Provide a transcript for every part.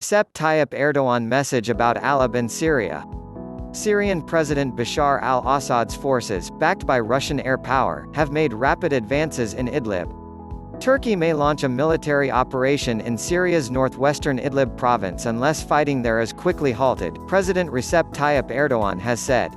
Recep Tayyip Erdogan message about Alib and Syria. Syrian President Bashar al-Assad's forces, backed by Russian air power, have made rapid advances in Idlib. Turkey may launch a military operation in Syria's northwestern Idlib province unless fighting there is quickly halted, President Recep Tayyip Erdogan has said.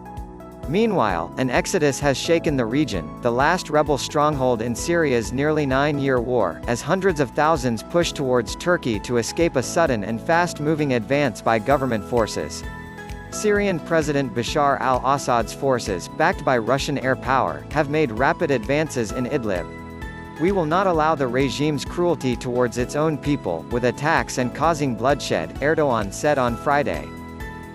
Meanwhile, an exodus has shaken the region, the last rebel stronghold in Syria's nearly 9-year war, as hundreds of thousands push towards Turkey to escape a sudden and fast-moving advance by government forces. Syrian President Bashar al-Assad's forces, backed by Russian air power, have made rapid advances in Idlib. We will not allow the regime's cruelty towards its own people, with attacks and causing bloodshed, Erdogan said on Friday.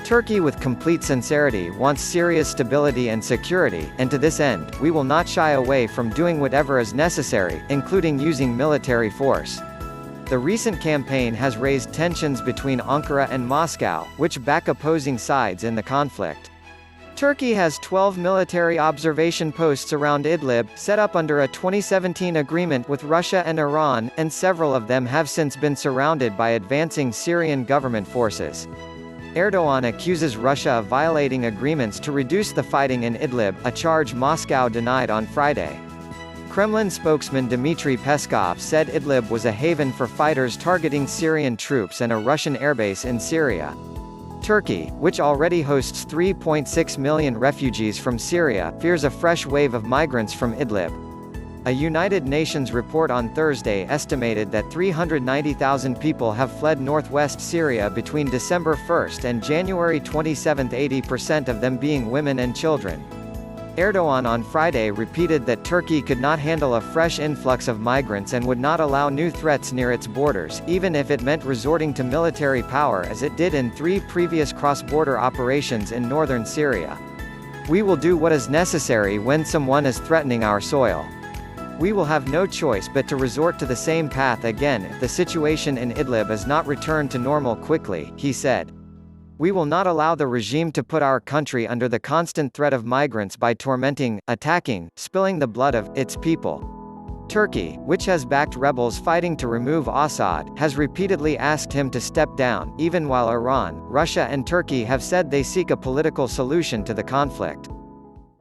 Turkey with complete sincerity wants Syria's stability and security, and to this end, we will not shy away from doing whatever is necessary, including using military force. The recent campaign has raised tensions between Ankara and Moscow, which back opposing sides in the conflict. Turkey has 12 military observation posts around Idlib, set up under a 2017 agreement with Russia and Iran, and several of them have since been surrounded by advancing Syrian government forces. Erdogan accuses Russia of violating agreements to reduce the fighting in Idlib, a charge Moscow denied on Friday. Kremlin spokesman Dmitry Peskov said Idlib was a haven for fighters targeting Syrian troops and a Russian airbase in Syria. Turkey, which already hosts 3.6 million refugees from Syria, fears a fresh wave of migrants from Idlib. A United Nations report on Thursday estimated that 390,000 people have fled northwest Syria between December 1 and January 27, 80% of them being women and children. Erdogan on Friday repeated that Turkey could not handle a fresh influx of migrants and would not allow new threats near its borders, even if it meant resorting to military power as it did in 3 previous cross-border operations in northern Syria. We will do what is necessary when someone is threatening our soil. We will have no choice but to resort to the same path again if the situation in Idlib is not returned to normal quickly, he said. We will not allow the regime to put our country under the constant threat of migrants by tormenting, attacking, spilling the blood of its people. Turkey, which has backed rebels fighting to remove Assad, has repeatedly asked him to step down, even while Iran, Russia and Turkey have said they seek a political solution to the conflict.